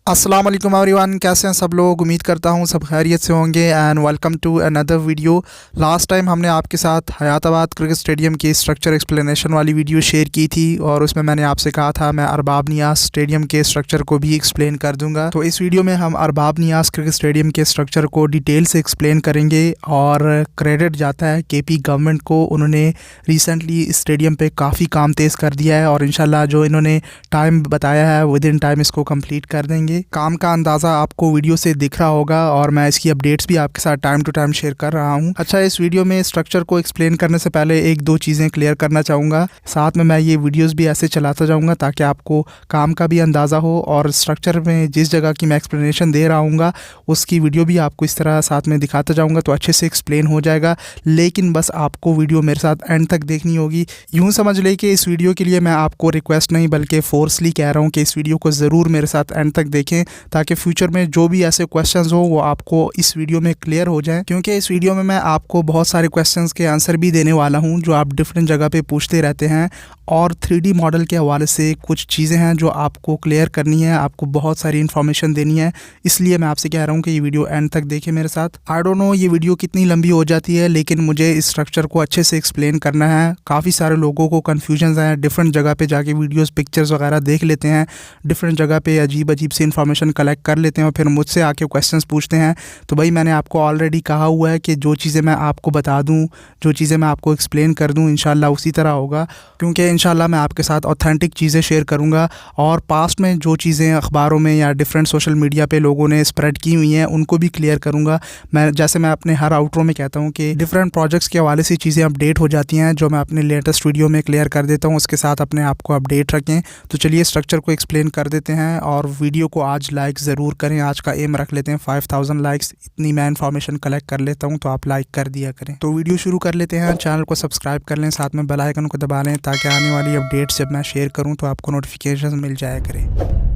अस्सलाम वालेकुम एवरीवन, कैसे हैं सब लोग। उम्मीद करता हूँ सब खैरियत से होंगे and welcome to another video. Last time हमने आपके साथ हयाताबाद क्रिकेट स्टेडियम की स्ट्रक्चर एक्सप्लेनेशन वाली वीडियो शेयर की थी और उसमें मैंने आपसे कहा था मैं अरबाब नियाज़ स्टेडियम के स्ट्रक्चर को भी एक्सप्लेन कर दूंगा। तो इस वीडियो में हम अरबाब नियाज़ क्रिकेट स्टेडियम के स्ट्रक्चर को डिटेल से एक्सप्लेन करेंगे और क्रेडिट जाता है KP गवर्नमेंट को। उन्होंने रिसेंटली इस स्टेडियम पर काफ़ी काम तेज़ कर दिया है और इंशाल्लाह जो इन्होंने टाइम बताया है विद इन टाइम इसको कम्प्लीट कर देंगे। काम का अंदाज़ा आपको वीडियो से दिख रहा होगा और मैं इसकी अपडेट्स भी आपके साथ टाइम टू टाइम शेयर कर रहा हूँ। अच्छा, इस वीडियो में स्ट्रक्चर को एक्सप्लेन करने से पहले एक दो चीज़ें क्लियर करना चाहूँगा। साथ में मैं ये वीडियोस भी ऐसे चलाता जाऊँगा ताकि आपको काम का भी अंदाज़ा हो और स्ट्रक्चर में जिस जगह की मैं एक्सप्लेनेशन दे रहा हूँ उसकी वीडियो भी आपको इस तरह साथ में दिखाता जाऊँगा तो अच्छे से एक्सप्लेन हो जाएगा। लेकिन बस आपको वीडियो मेरे साथ एंड तक देखनी होगी। यूँ समझ ले कि इस वीडियो के लिए मैं आपको रिक्वेस्ट नहीं बल्कि फोर्सली कह रहा हूँ कि इस वीडियो को ज़रूर मेरे साथ एंड तक देखें ताकि फ्यूचर में जो भी ऐसे क्वेश्चंस हो वो आपको इस वीडियो में क्लियर हो जाएं। क्योंकि इस वीडियो में मैं आपको बहुत सारे क्वेश्चंस के आंसर भी देने वाला हूं जो आप डिफरेंट जगह पे पूछते रहते हैं और 3D मॉडल के हवाले से कुछ चीज़ें हैं जो आपको क्लियर करनी है, आपको बहुत सारी इन्फॉर्मेशन देनी है। इसलिए मैं आपसे कह रहा हूँ कि ये वीडियो एंड तक देखें मेरे साथ। आई डोंट नो ये वीडियो कितनी लंबी हो जाती है लेकिन मुझे इस स्ट्रक्चर को अच्छे से एक्सप्लेन करना है। काफ़ी सारे लोगों को कन्फ्यूजन है, डिफरेंट जगह पर जाके वीडियोज़ पिक्चर्स वगैरह देख लेते हैं, डिफरेंट जगह पर अजीब अजीब सी इन्फॉर्मेशन कलेक्ट कर लेते हैं और फिर मुझसे आके क्वेश्चंस पूछते हैं। तो भाई मैंने आपको ऑलरेडी कहा हुआ है कि जो चीज़ें मैं आपको बता दूं, जो चीज़ें मैं आपको एक्सप्लेन कर दूं इंशाल्लाह उसी तरह होगा। क्योंकि इंशाल्लाह मैं आपके साथ ऑथेंटिक चीज़ें शेयर करूंगा और पास्ट में जो चीज़ें अखबारों में या डिफरेंट सोशल मीडिया पे लोगों ने स्प्रेड की हुई हैं उनको भी क्लियर करूँगा। मैं अपने हर आउटरो में कहता हूँ कि डिफरेंट प्रोजेक्ट्स के हवाले से चीज़ें अपडेट हो जाती हैं जो मैं अपने लेटेस्ट वीडियो में क्लियर कर देता हूँ। उसके साथ अपने आप को अपडेट रखें। तो चलिए स्ट्रक्चर को एक्सप्लेन कर देते हैं और वीडियो को आज लाइक ज़रूर करें। आज का एम रख लेते हैं 5000 लाइक्स, इतनी मैं इन्फॉर्मेशन कलेक्ट कर लेता हूं तो आप लाइक कर दिया करें। तो वीडियो शुरू कर लेते हैं। चैनल को सब्सक्राइब कर लें, साथ में बेल आइकन को दबा लें ताकि आने वाली अपडेट्स जब मैं शेयर करूं तो आपको नोटिफिकेशन मिल जाया करें।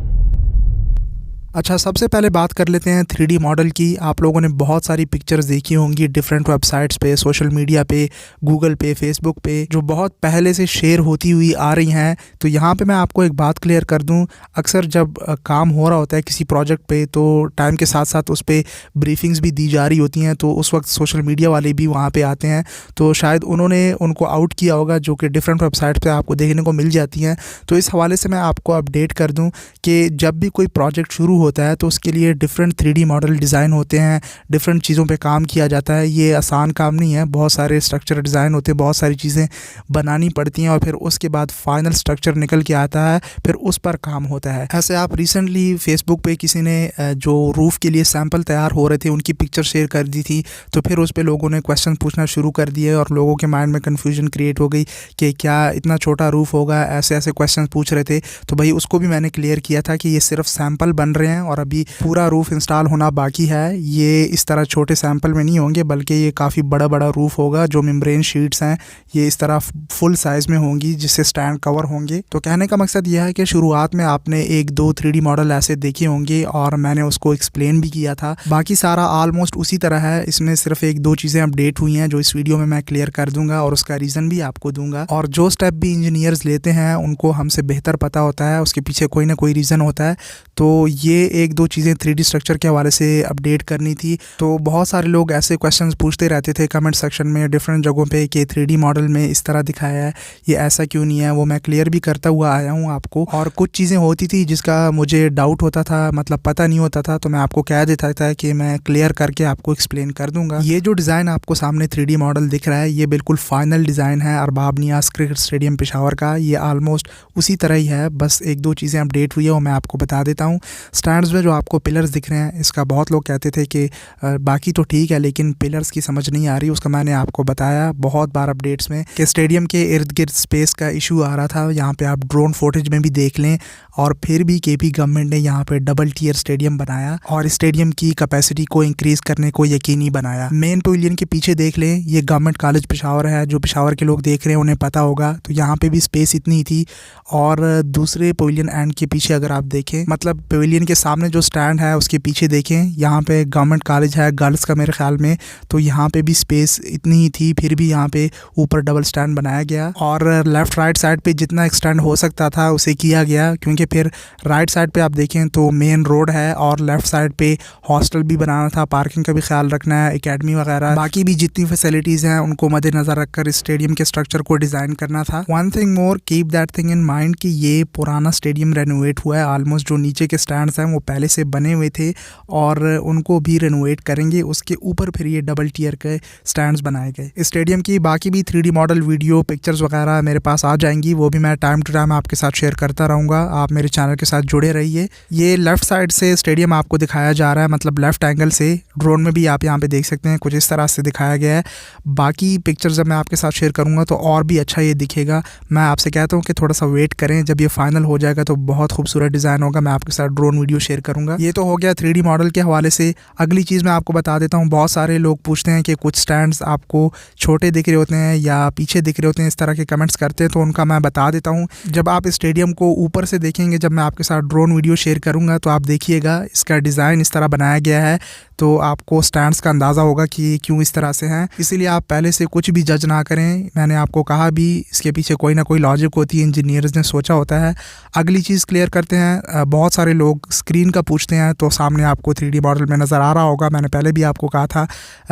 अच्छा, सबसे पहले बात कर लेते हैं 3D मॉडल की। आप लोगों ने बहुत सारी पिक्चर्स देखी होंगी डिफरेंट वेबसाइट्स पे, सोशल मीडिया पे, गूगल पे, फेसबुक पे, जो बहुत पहले से शेयर होती हुई आ रही हैं। तो यहाँ पे मैं आपको एक बात क्लियर कर दूँ, अक्सर जब काम हो रहा होता है किसी प्रोजेक्ट पे तो टाइम के साथ साथ उस पर ब्रीफिंग्स भी दी जा रही होती हैं। तो उस वक्त सोशल मीडिया वाले भी वहाँ पर आते हैं तो शायद उन्होंने उनको आउट किया होगा जो कि डिफरेंट वेबसाइट पर आपको देखने को मिल जाती हैं। तो इस हवाले से मैं आपको अपडेट कर दूँ कि जब भी कोई प्रोजेक्ट शुरू होता है तो उसके लिए डिफरेंट 3D मॉडल डिज़ाइन होते हैं, डिफरेंट चीज़ों पे काम किया जाता है। ये आसान काम नहीं है, बहुत सारे स्ट्रक्चर डिज़ाइन होते हैं, बहुत सारी चीज़ें बनानी पड़ती हैं और फिर उसके बाद फाइनल स्ट्रक्चर निकल के आता है, फिर उस पर काम होता है। ऐसे आप रिसेंटली फेसबुक पे किसी ने जो रूफ़ के लिए सैम्पल तैयार हो रहे थे उनकी पिक्चर शेयर कर दी थी तो फिर उस पर लोगों ने क्वेश्चन पूछना शुरू कर दिए और लोगों के माइंड में कन्फ्यूजन क्रिएट हो गई कि क्या इतना छोटा रूफ़ होगा, ऐसे ऐसे क्वेश्चन पूछ रहे थे। तो भाई उसको भी मैंने क्लियर किया था कि ये सिर्फ सैम्पल बन रहे हैं और अभी पूरा रूफ़ इंस्टॉल होना बाकी है। ये इस तरह छोटे सैंपल में नहीं होंगे बल्कि ये काफ़ी बड़ा बड़ा रूफ़ होगा। जो मेम्ब्रेन शीट्स हैं ये इस तरह फुल साइज़ में होंगी जिससे स्टैंड कवर होंगे। तो कहने का मकसद यह है कि शुरुआत में आपने एक दो 3D मॉडल ऐसे देखे होंगे और मैंने उसको एक्सप्लेन भी किया था। बाकी सारा ऑलमोस्ट उसी तरह है, इसमें सिर्फ एक दो चीज़ें अपडेट हुई हैं जो इस वीडियो में मैं क्लियर कर दूंगा और उसका रीज़न भी आपको दूंगा। और जो स्टेप भी इंजीनियर्स लेते हैं उनको हमसे बेहतर पता होता है, उसके पीछे कोई ना कोई रीज़न होता है। तो ये एक दो चीज़ें 3D स्ट्रक्चर के हवाले से अपडेट करनी थी। तो बहुत सारे लोग ऐसे क्वेश्चंस पूछते रहते थे कमेंट सेक्शन में डिफरेंट जगहों पे कि 3D मॉडल में इस तरह दिखाया है, ये ऐसा क्यों नहीं है। वो मैं क्लियर भी करता हुआ आया हूँ आपको। और कुछ चीज़ें होती थी जिसका मुझे डाउट होता था, मतलब पता नहीं होता था, तो मैं आपको कह देता था कि मैं क्लियर करके आपको एक्सप्लेन कर दूंगा। ये जो डिज़ाइन आपको सामने 3D मॉडल दिख रहा है ये बिल्कुल फाइनल डिज़ाइन है अरबाब नियाज़ क्रिकेट स्टेडियम पेशावर का। ये ऑलमोस्ट उसी तरह ही है, बस एक दो चीज़ें अपडेट हुई है वो मैं आपको बता देता हूँ। स्टैंड्स में जो आपको पिलर्स दिख रहे हैं इसका बहुत लोग कहते थे कि बाकी तो ठीक है लेकिन पिलर्स की समझ नहीं आ रही। उसका मैंने आपको बताया बहुत बार अपडेट्स में कि स्टेडियम के इर्द गिर्द स्पेस का इशू आ रहा था। यहाँ पे आप ड्रोन फुटेज में भी देख लें और फिर भी KP गवर्नमेंट ने यहाँ पे डबल टियर स्टेडियम बनाया और स्टेडियम की कैपेसिटी को इंक्रीज़ करने को यकीनी बनाया। मेन पवेलियन के पीछे देख लें, ये गवर्नमेंट कॉलेज पेशावर है, जो पेशावर के लोग देख रहे हैं उन्हें पता होगा। तो यहाँ पे भी स्पेस इतनी थी और दूसरे पवेलियन एंड के पीछे अगर आप देखें, मतलब पवेलियन के सामने जो स्टैंड है उसके पीछे देखें, यहाँ पे गवर्नमेंट कॉलेज है गर्ल्स का मेरे ख्याल में, तो यहाँ पे भी स्पेस इतनी ही थी, फिर भी यहाँ पे ऊपर डबल स्टैंड बनाया गया और लेफ़्ट राइट साइड पे जितना एक्सटेंड हो सकता था उसे किया गया, क्योंकि फिर राइट साइड पे आप देखें तो मेन रोड है और लेफ़्ट साइड पे हॉस्टल भी बनाना था, पार्किंग का भी ख्याल रखना है, एकेडमी वगैरह बाकी भी जितनी फैसिलिटीज़ हैं उनको मद्देनज़र रखकर स्टेडियम के स्ट्रक्चर को डिज़ाइन करना था। One thing more, keep that thing in mind कि ये पुराना स्टेडियम रेनोवेट हुआ है, ऑलमोस्ट जो नीचे के स्टैंड्स हैं वो पहले से बने हुए थे और उनको भी रेनोवेट करेंगे, उसके ऊपर फिर ये डबल टियर के स्टैंड्स बनाए गए। स्टेडियम की बाकी भी 3D मॉडल वीडियो पिक्चर्स वगैरह मेरे पास आ जाएंगी, वो भी मैं टाइम टू टाइम आपके साथ शेयर करता रहूँगा, आप मेरे चैनल के साथ जुड़े रहिए। ये लेफ़्ट साइड से स्टेडियम आपको दिखाया जा रहा है, मतलब लेफ़्ट एंगल से, ड्रोन में भी आप यहाँ पे देख सकते हैं कुछ इस तरह से दिखाया गया है। बाकी पिक्चर्स जब मैं आपके साथ शेयर करूँगा तो और भी अच्छा ये दिखेगा। मैं आपसे कहता हूँ कि थोड़ा सा वेट करें, जब ये फाइनल हो जाएगा तो बहुत खूबसूरत डिज़ाइन होगा, मैं आपके साथ ड्रोन वीडियो शेयर करूँगा। ये तो हो गया 3D मॉडल के हवाले से। अगली चीज़ मैं आपको बता देता हूँ, बहुत सारे लोग पूछते हैं कि कुछ स्टैंड्स आपको छोटे दिख रहे होते हैं या पीछे दिख रहे होते हैं, इस तरह के कमेंट्स करते हैं, तो उनका मैं बता देता हूँ। जब आप स्टेडियम को ऊपर से देखेंगे, जब मैं आपके साथ ड्रोन वीडियो शेयर करूँगा तो आप देखिएगा इसका डिज़ाइन इस तरह बनाया गया है, तो आपको स्टैंड्स का अंदाज़ा होगा कि क्यों इस तरह से हैं। इसीलिए आप पहले से कुछ भी जज ना करें, मैंने आपको कहा भी इसके पीछे कोई ना कोई लॉजिक होती है, इंजीनियर्स ने सोचा होता है। अगली चीज़ क्लियर करते हैं, बहुत सारे लोग स्क्रीन का पूछते हैं, तो सामने आपको 3D मॉडल में नज़र आ रहा होगा, मैंने पहले भी आपको कहा था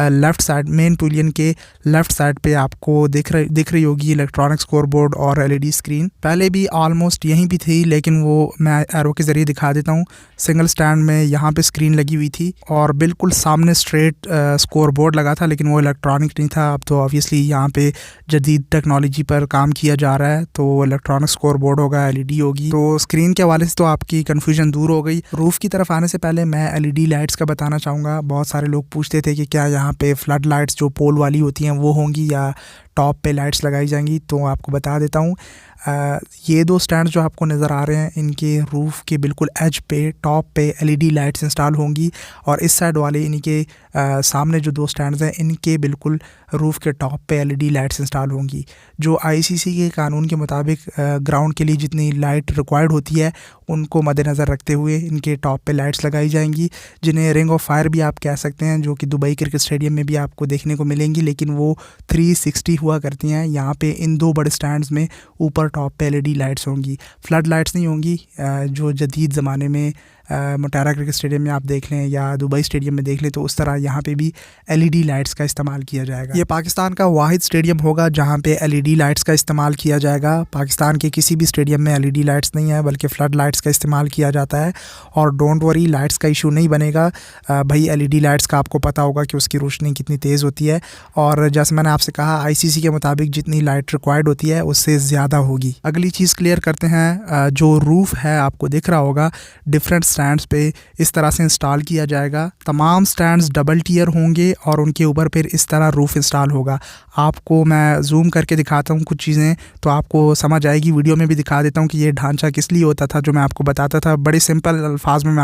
लेफ़्ट साइड मेन पैविलियन के लेफ़्ट साइड पे आपको दिख रही होगी इलेक्ट्रॉनिक स्कोरबोर्ड और LED स्क्रीन। पहले भी ऑलमोस्ट यहीं भी थी, लेकिन वो मैं एरो के ज़रिए दिखा देता हूँ। सिंगल स्टैंड में यहाँ पे स्क्रीन लगी हुई थी और बिल्कुल सामने स्ट्रेट स्कोरबोर्ड लगा था, लेकिन वो इलेक्ट्रॉनिक नहीं था। अब तो ऑब्वियसली यहाँ पे जदीद टेक्नोलॉजी पर काम किया जा रहा है, तो इलेक्ट्रॉनिक स्कोरबोर्ड होगा, LED होगी। तो स्क्रीन के हवाले से तो आपकी कन्फ्यूजन दूर हो गई। रूफ़ की तरफ आने से पहले मैं LED लाइट्स का बताना चाहूँगा। बहुत सारे लोग पूछते थे कि क्या यहाँ पे फ्लड लाइट्स जो पोल वाली होती हैं वो होंगी या टॉप पे लाइट्स लगाई जाएंगी, तो आपको बता देता हूँ। ये दो स्टैंड जो आपको नज़र आ रहे हैं, इनके रूफ़ के बिल्कुल एज पे टॉप पे LED लाइट्स इंस्टॉल होंगी और इस साइड वाले इनके सामने जो दो स्टैंड्स हैं इनके बिल्कुल रूफ़ के टॉप पे LED लाइट्स इंस्टॉल होंगी। जो ICC के कानून के मुताबिक ग्राउंड के लिए जितनी लाइट रिक्वायर्ड होती है उनको मद्देनज़र रखते हुए इनके टॉप पे लाइट्स लगाई जाएंगी, जिन्हें रिंग ऑफ फायर भी आप कह सकते हैं, जो कि दुबई क्रिकेट स्टेडियम में भी आपको देखने को मिलेंगी, लेकिन वो 360 हुआ करती हैं। यहाँ पे इन दो बड़े स्टैंड्स में ऊपर टॉप पे LED लाइट्स होंगी, फ्लड लाइट्स नहीं होंगी। जो जदीद ज़माने में मोटेरा क्रिकेट स्टेडियम में आप देख लें या दुबई स्टेडियम में देख लें, तो उस तरह यहाँ पे भी LED लाइट्स का इस्तेमाल किया जाएगा। ये पाकिस्तान का वाहिद स्टेडियम होगा जहाँ पे LED लाइट्स का इस्तेमाल किया जाएगा। पाकिस्तान के किसी भी स्टेडियम में LED लाइट्स नहीं है, बल्कि फ्लड लाइट्स का इस्तेमाल किया जाता है। और डोंट वरी, लाइट्स का इशू नहीं बनेगा भाई। LED लाइट्स का आपको पता होगा कि उसकी रोशनी कितनी तेज़ होती है, और जैसे मैंने आपसे कहा ICC के मुताबिक जितनी लाइट रिक्वायर्ड होती है उससे ज़्यादा होगी। अगली चीज़ क्लियर करते हैं, जो रूफ़ है आपको दिख रहा होगा डिफरेंट स्टैंड्स पे इस तरह से इंस्टॉल किया जाएगा। तमाम स्टैंड्स डबल टियर होंगे और उनके ऊपर फिर इस तरह रूफ़ इंस्टॉल होगा। आपको मैं जूम करके दिखाता हूँ कुछ चीज़ें, तो आपको समझ आएगी। वीडियो में भी दिखा देता हूँ कि ये ढांचा किस लिए होता था, जो मैं आपको बताता था। बड़े सिंपल अल्फाज में मैं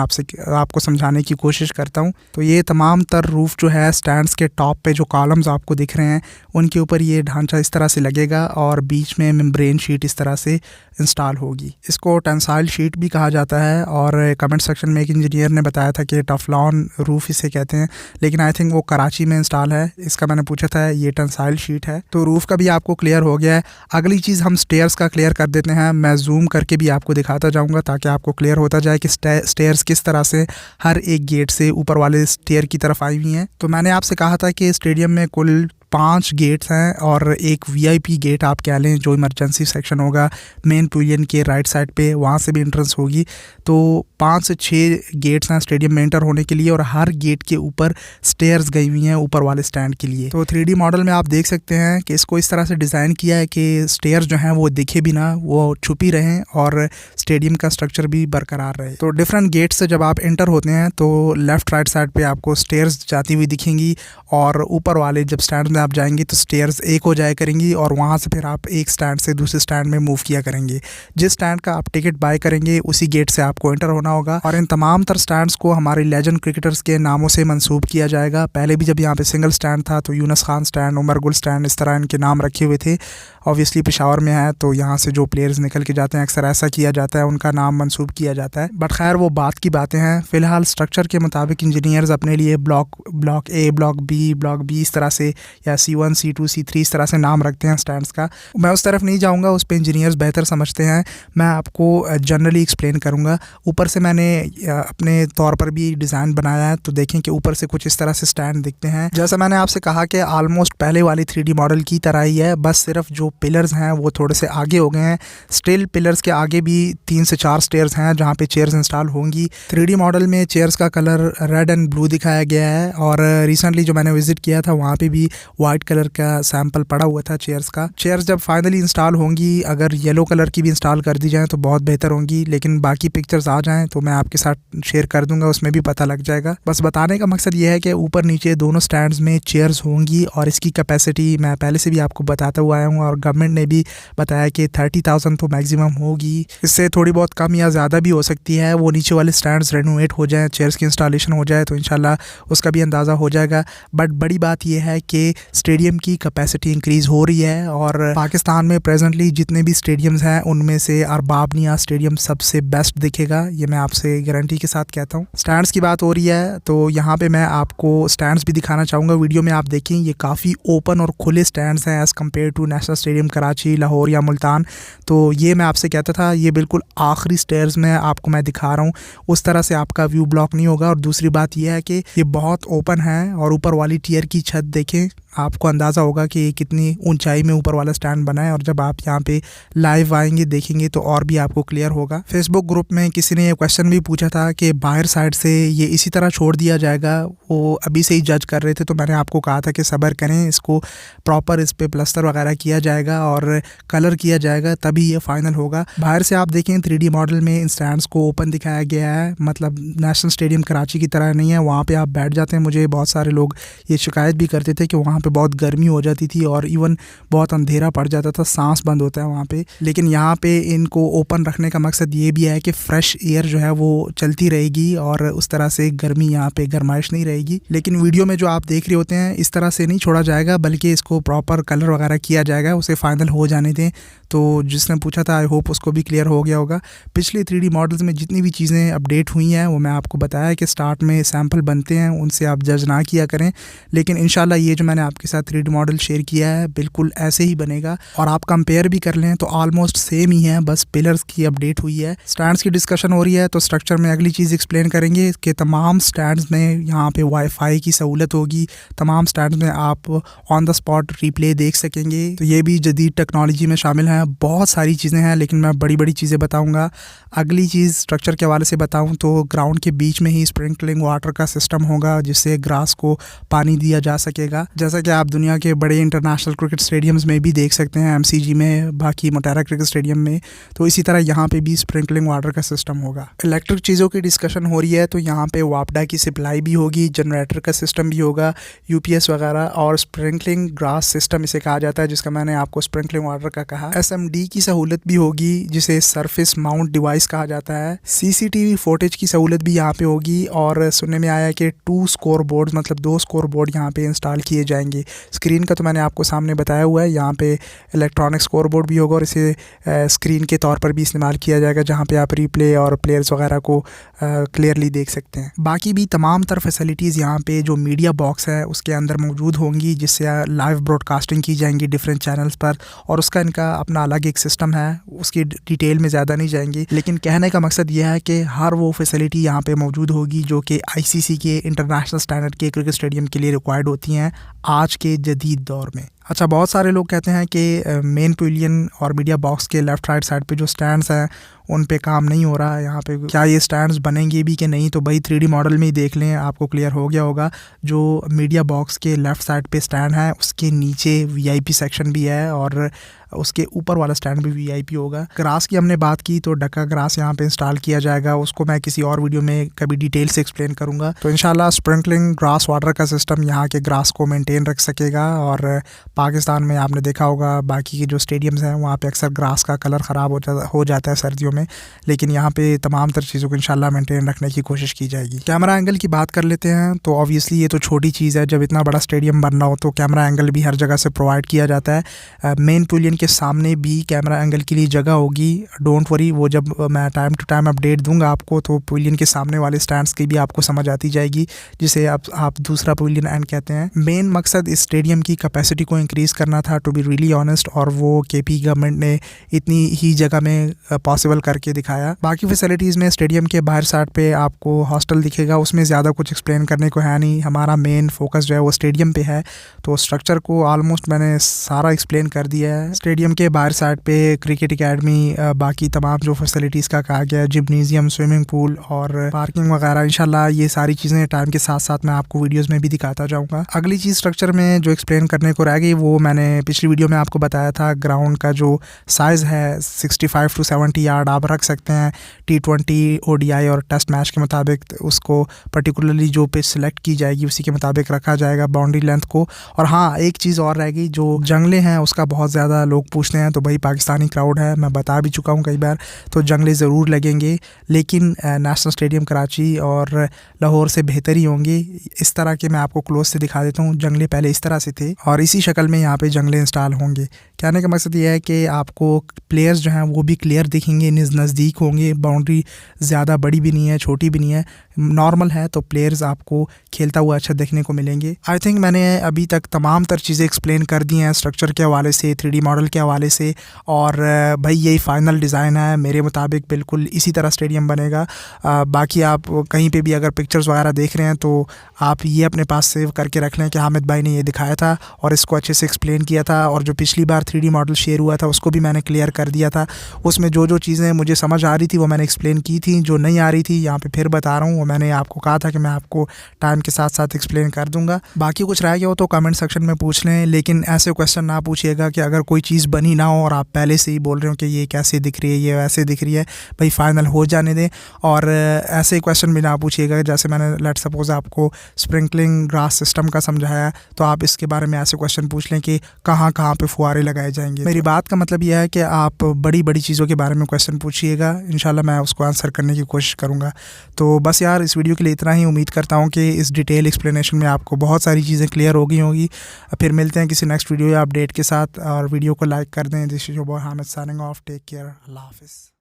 आपको समझाने की कोशिश करता हूँ। तो ये तमाम तर रूफ़ जो है स्टैंड्स के टॉप पे जो कॉलम्स आपको दिख रहे हैं उनके ऊपर ये ढांचा इस तरह से लगेगा और बीच में मेम्ब्रेन शीट इस तरह से इंस्टॉल होगी। इसको टेंसाइल शीट भी कहा जाता है, और कमेंट सेक्शन में एक इंजीनियर ने बताया था कि टफलॉन रूफ़ इसे कहते हैं, लेकिन आई थिंक वो कराची में इंस्टॉल है। इसका मैंने पूछा था, ये टेंसाइल शीट है। तो रूफ़ का भी आपको क्लियर हो गया है। अगली चीज़ हम स्टेयर्स का क्लियर कर देते हैं। मैं जूम करके भी आपको दिखाता जाऊँगा ताकि आपको क्लियर होता जाए कि स्टेयर्स किस तरह से हर एक गेट से ऊपर वाले स्टेयर की तरफ आई हुई हैं। तो मैंने आपसे कहा था कि स्टेडियम में कुल 5 गेट्स हैं और एक VIP गेट आप कह लें, जो इमरजेंसी सेक्शन होगा मेन पैविलियन के राइट साइड पे, वहाँ से भी एंट्रेंस होगी। तो 5 से 6 गेट्स हैं स्टेडियम में एंटर होने के लिए, और हर गेट के ऊपर स्टेयर्स गई हुई हैं ऊपर वाले स्टैंड के लिए। तो 3D मॉडल में आप देख सकते हैं कि इसको इस तरह से डिज़ाइन किया है कि स्टेयर्स जो हैं वो दिखे भी ना, वो छुपी रहें और स्टेडियम का स्ट्रक्चर भी बरकरार रहे। तो डिफरेंट गेट से जब आप एंटर होते हैं तो लेफ़्ट राइट साइड पर आपको स्टेयर्स जाती हुई दिखेंगी, और ऊपर वाले जब स्टैंड में आप जाएंगे तो स्टेयर्स एक हो जाया करेंगी और वहाँ से फिर आप एक स्टैंड से दूसरे स्टैंड में मूव किया करेंगे। जिस स्टैंड का आप टिकट बाय करेंगे उसी गेट से आपको एंटर होना होगा। और इन तमाम तर स्टैंड्स को हमारे लेजेंड क्रिकेटर्स के नामों से मंसूब किया जाएगा। पहले भी जब यहाँ पे सिंगल स्टैंड था तो यूनुस खान स्टैंड, उमर गुल स्टैंड, इस तरह इनके नाम रखे हुए थे। ऑब्वियसली पेशावर में है तो यहाँ से जो प्लेयर्स निकल के जाते हैं अक्सर ऐसा किया जाता है, उनका नाम मंसूब किया जाता है। बट खैर वो बात की बातें हैं। फ़िलहाल स्ट्रक्चर के मुताबिक इंजीनियर्स अपने लिए ब्लॉक ए, ब्लॉक बी इस तरह से, या C1, C2, C3 इस तरह से नाम रखते हैं स्टैंड्स का। मैं उस तरफ नहीं जाऊँगा, उस पर इंजीनियर्स बेहतर समझते हैं। मैं आपको जनरली एक्सप्लेन करूँगा। ऊपर से मैंने अपने तौर पर भी डिज़ाइन बनाया है, तो देखें कि ऊपर से कुछ इस तरह से स्टैंड दिखते हैं। जैसा मैंने आपसे कहा कि ऑलमोस्ट पहले वाली 3D मॉडल की तरह ही है, बस सिर्फ जो पिलर्स हैं वो थोड़े से आगे हो गए हैं। स्टिल पिलर्स के आगे भी 3 से 4 स्टेयर्स हैं जहाँ पे चेयर्स इंस्टॉल होंगी। 3D मॉडल में चेयर्स का कलर रेड एंड ब्लू दिखाया गया है और रिसेंटली जो मैंने विजिट किया था वहाँ पे भी वाइट कलर का सैंपल पड़ा हुआ था चेयर्स का। चेयर्स जब फाइनली इंस्टॉल होंगी, अगर येलो कलर की भी इंस्टॉल कर दी जाए तो बहुत बेहतर होंगी, लेकिन बाकी पिक्चर्स आ जाएँ तो मैं आपके साथ शेयर कर दूँगा, उसमें भी पता लग जाएगा। बस बताने का मकसद ये है कि ऊपर नीचे दोनों स्टैंड्स में चेयर्स होंगी और इसकी कैपेसिटी मैं पहले से भी आपको बताता हुआ आया हूँ और गवर्नमेंट ने भी बताया कि 30,000 तो मैक्सिमम होगी। इससे थोड़ी बहुत कम या ज़्यादा भी हो सकती है। वो नीचे वाले स्टैंड्स रेनोवेट हो जाएं, चेयर्स की इंस्टॉलेशन हो जाए तो इंशाल्लाह उसका भी अंदाज़ा हो जाएगा। बट बड़ी बात यह है कि स्टेडियम की कैपेसिटी इंक्रीज़ हो रही है और पाकिस्तान में प्रेजेंटली जितने भी स्टेडियम्स हैं उनमें से अरबाब नियाज़ स्टेडियम सबसे बेस्ट दिखेगा, ये मैं आपसे गारंटी के साथ कहता हूँ। स्टैंड्स की बात हो रही है तो यहाँ पे मैं आपको स्टैंड्स भी दिखाना चाहूँगा। वीडियो में आप देखें ये काफ़ी ओपन और खुले स्टैंड्स हैं as compared to national stadium Karachi, Lahore या मुल्तान। तो ये मैं आपसे कहता था, ये बिल्कुल आखिरी स्टेयर्स में आपको मैं दिखा रहा हूँ, उस तरह से आपका व्यू ब्लॉक नहीं होगा। और दूसरी बात यह है कि ये बहुत ओपन है और ऊपर वाली टियर की छत देखें, आपको अंदाज़ा होगा कि ये कितनी ऊंचाई में ऊपर वाला स्टैंड बना है। और जब आप यहाँ पे लाइव आएंगे देखेंगे तो और भी आपको क्लियर होगा। फेसबुक ग्रुप में किसी ने ये क्वेश्चन भी पूछा था कि बाहर साइड से ये इसी तरह छोड़ दिया जाएगा, वो अभी से ही जज कर रहे थे। तो मैंने आपको कहा था कि सब्र करें, इसको प्रॉपर इस पर प्लस्तर वगैरह किया जाएगा और कलर किया जाएगा तभी ये फाइनल होगा। बाहर से आप देखें 3D मॉडल में इन स्टैंड्स को ओपन दिखाया गया है, मतलब नेशनल स्टेडियम कराची की तरह नहीं है। वहाँ पर आप बैठ जाते हैं। मुझे बहुत सारे लोग ये शिकायत भी करते थे कि वहाँ पे बहुत गर्मी हो जाती थी और इवन बहुत अंधेरा पड़ जाता था, सांस बंद होता है वहाँ पे। लेकिन यहाँ पे इनको ओपन रखने का मकसद ये भी है कि फ्रेश एयर जो है वो चलती रहेगी और उस तरह से गर्मी यहाँ पे गर्माइश नहीं रहेगी। लेकिन वीडियो में जो आप देख रहे होते हैं इस तरह से नहीं छोड़ा जाएगा, बल्कि इसको प्रॉपर कलर वगैरह किया जाएगा। उसे फाइनल हो जाने दें। तो जिसने पूछा था आई होप उसको भी क्लियर हो गया होगा। पिछले 3D मॉडल्स में जितनी भी चीज़ें अपडेट हुई हैं वो मैं आपको बताया कि स्टार्ट में सैम्पल बनते हैं, उनसे आप जज ना किया करें। लेकिन इंशाल्लाह ये जो मैंने आपके साथ 3D मॉडल शेयर किया है बिल्कुल ऐसे ही बनेगा। और आप कंपेयर भी कर लें तो ऑलमोस्ट सेम ही है, बस पिलर्स की अपडेट हुई है। स्टैंड्स की डिस्कशन हो रही है तो स्ट्रक्चर में अगली चीज़ एक्सप्लेन करेंगे कि तमाम स्टैंड्स में यहाँ पे वाईफाई की सहूलत होगी। तमाम स्टैंड्स में आप ऑन द स्पॉट रिप्ले देख सकेंगे, तो ये भी जदीद टेक्नोलॉजी में शामिल है। बहुत सारी चीज़ें हैं लेकिन मैं बड़ी बड़ी चीज़ें बताऊँगा। अगली चीज़ स्ट्रक्चर के हवाले से बताऊँ तो ग्राउंड के बीच में ही स्प्रिंकलिंग वाटर का सिस्टम होगा जिससे ग्रास को पानी दिया जा सकेगा, जैसा कि आप दुनिया के बड़े इंटरनेशनल क्रिकेट स्टेडियम्स में भी देख सकते हैं, MCG में, बाकी मोटेरा क्रिकेट स्टेडियम में। तो इसी तरह यहाँ पे भी स्प्रिंकलिंग वाटर का सिस्टम होगा। इलेक्ट्रिक चीज़ों की डिस्कशन हो रही है तो यहाँ पे वापडा की सप्लाई भी होगी, जनरेटर का सिस्टम भी होगा, UPS वगैरह, और स्प्रिंकलिंग ग्रास सिस्टम इसे कहा जाता है, जिसका मैंने आपको स्प्रिंकलिंग वाटर का कहा। SMD की सहूलत भी होगी जिसे सरफेस माउंट डिवाइस कहा जाता है। CCTV फुटेज की सहूलत भी यहाँ पे होगी और सुनने में आया कि 2 स्कोर बोर्ड, मतलब 2 स्कोर बोर्ड यहाँ पे इंस्टॉल किए जाएंगे। स्क्रीन का तो मैंने आपको सामने बताया हुआ है, यहाँ पे इलेक्ट्रॉनिक स्कोर बोर्ड भी होगा और इसे स्क्रीन के तौर पर भी इस्तेमाल किया जाएगा जहाँ पे आप रिप्ले और प्लेयर्स वगैरह को क्लियरली देख सकते हैं। बाकी भी तमाम तर फैसिलिटीज़ यहाँ पे जो मीडिया बॉक्स है उसके अंदर मौजूद होंगी, जिससे लाइव ब्रॉडकास्टिंग की जाएंगी डिफरेंट चैनल्स पर, और उसका इनका अपना अलग एक सिस्टम है, उसकी डिटेल में ज़्यादा नहीं जाएंगे। लेकिन कहने का मकसद यह है कि हर वो फैसिलिटी यहाँ पे मौजूद होगी जो कि ICC के इंटरनेशनल स्टैंडर्ड के क्रिकेट स्टेडियम के लिए रिक्वायर्ड होती हैं आज के जदीद दौर में। अच्छा, बहुत सारे लोग कहते हैं कि मेन पेविलियन और मीडिया बॉक्स के लेफ़्ट राइट साइड पे जो स्टैंड्स हैं उन पे काम नहीं हो रहा है, यहाँ पे क्या ये स्टैंड्स बनेंगे भी कि नहीं? तो भाई 3D मॉडल में ही देख लें, आपको क्लियर हो गया होगा। जो मीडिया बॉक्स के लेफ़्ट साइड पे स्टैंड है उसके नीचे VIP सेक्शन भी है और उसके ऊपर वाला स्टैंड भी VIP होगा। ग्रास की हमने बात की तो डका ग्रास यहाँ पे इंस्टॉल किया जाएगा, उसको मैं किसी और वीडियो में कभी डिटेल से एक्सप्लेन करूँगा। तो इंशाल्लाह स्प्रिंकलिंग ग्रास वाटर का सिस्टम यहाँ के ग्रास को मेंटेन रख सकेगा। और पाकिस्तान में आपने देखा होगा बाकी के जो स्टेडियम्स हैं वहाँ पे अक्सर ग्रास का कलर ख़राब हो जाता है सर्दियों में, लेकिन यहाँ पे तमाम तर चीज़ों को इंशाल्लाह मेंटेन रखने की कोशिश की जाएगी। कैमरा एंगल की बात कर लेते हैं तो ऑब्वियसली ये तो छोटी चीज़ है, जब इतना बड़ा स्टेडियम बन रहा हो तो कैमरा एंगल भी हर जगह से प्रोवाइड किया जाता है। मेन पवेलियन के सामने भी कैमरा एंगल के लिए जगह होगी, डोंट वरी, वो जब मैं टाइम टू टाइम अपडेट दूंगा आपको तो पवेलियन के सामने वाले स्टैंड्स की भी आपको समझ आती जाएगी, जिसे आप दूसरा पवेलियन एंड कहते हैं। मेन मकसद इस स्टेडियम की कैपेसिटी को इंक्रीज़ करना था, टू बी रियली ऑनेस्ट, और वो KP गवर्नमेंट ने इतनी ही जगह में पॉसिबल करके दिखाया। बाकी फैसिलिटीज़ में स्टेडियम के बाहर साइड पे आपको हॉस्टल दिखेगा, उसमें ज़्यादा कुछ एक्सप्लेन करने को है नहीं, हमारा मेन फोकस जो है वो स्टेडियम पे है। तो स्ट्रक्चर को ऑलमोस्ट मैंने सारा एक्सप्लेन कर दिया है। स्टेडियम के बाहर साइड पे क्रिकेट एकेडमी, बाकी तमाम जो फैसिलिटीज़ का कहा गया, जिम्नेजियम, स्विमिंग पूल और पार्किंग वगैरह, इंशाल्लाह ये सारी चीज़ें टाइम के साथ साथ मैं आपको वीडियोस में भी दिखाता जाऊंगा। अगली चीज़ स्ट्रक्चर में जो एक्सप्लेन करने को रह गई वो मैंने पिछली वीडियो में आपको बताया था। ग्राउंड का जो साइज़ है 65 to 70 यार्ड आप रख सकते हैं T20, ODI और टेस्ट मैच के मुताबिक। उसको पर्टिकुलरली जो पिच सेलेक्ट की जाएगी उसी के मुताबिक रखा जाएगा बाउंड्री लेंथ को। और हाँ, एक चीज़ और रह गई, जो जंगले हैं उसका बहुत ज़्यादा लोग पूछते हैं, तो भाई पाकिस्तानी क्राउड है, मैं बता भी चुका हूँ कई बार, तो जंगले ज़रूर लगेंगे, लेकिन नेशनल स्टेडियम कराची और लाहौर से बेहतर ही होंगे। इस तरह के मैं आपको क्लोज से दिखा देता हूँ, जंगले पहले इस तरह से थे और इसी शक्ल में यहाँ पे जंगले इंस्टॉल होंगे। कहने का मकसद ये है कि आपको प्लेयर्स जो हैं वो भी क्लियर दिखेंगे, नज़दीक होंगे, बाउंड्री ज़्यादा बड़ी भी नहीं है, छोटी भी नहीं है, नॉर्मल है, तो प्लेयर्स आपको खेलता हुआ अच्छा देखने को मिलेंगे। आई थिंक मैंने अभी तक तमाम तर चीज़ें एक्सप्लेन कर दी हैं, स्ट्रक्चर के हवाले से, 3D मॉडल के हवाले से, और भाई यही फाइनल डिज़ाइन है मेरे मुताबिक, बिल्कुल इसी तरह स्टेडियम बनेगा। बाकी आप कहीं पे भी अगर पिक्चर्स वगैरह देख रहे हैं तो आप ये अपने पास सेव करके रख लें कि हामिद भाई ने ये दिखाया था और इसको अच्छे से एक्सप्लेन किया था, और जो पिछली बार 3D मॉडल शेयर हुआ था उसको भी मैंने क्लियर कर दिया था। उसमें जो चीज़ें मुझे समझ आ रही थी वो मैंने एक्सप्लेन की थी, जो नहीं आ रही थी यहाँ पे फिर बता रहा हूँ, वो मैंने आपको कहा था कि मैं आपको टाइम के साथ साथ एक्सप्लेन कर दूंगा। बाकी कुछ रह गया हो तो कमेंट सेक्शन में पूछ लें, लेकिन ऐसे क्वेश्चन ना पूछिएगा कि अगर कोई चीज़ बनी ना हो और आप पहले से ही बोल रहे हो कि ये कैसे दिख रही है, ये वैसे दिख रही है, भाई फाइनल हो जाने दें। और ऐसे क्वेश्चन भी ना पूछिएगा, जैसे मैंने लेट सपोज आपको स्प्रिंकलिंग ग्रास सिस्टम का समझाया तो आप इसके बारे में ऐसे क्वेश्चन पूछ लें कि कहाँ कहाँ पे फुहारे लगाए जाएंगे। मेरी बात का मतलब यह है कि आप बड़ी बड़ी चीज़ों के बारे में क्वेश्चन पूछिएगा, इंशाल्लाह मैं उसको आंसर करने की कोशिश करूँगा। तो बस यार, इस वीडियो के लिए इतना ही। उम्मीद करता हूँ कि इस डिटेल एक्सप्लेनेशन में आपको बहुत सारी चीज़ें क्लियर हो गई होंगी। फिर मिलते हैं किसी नेक्स्ट वीडियो या अपडेट के साथ, और वीडियो को लाइक कर दें। This is your boy Hamid signing off, take care, अल्लाह हाफिज़।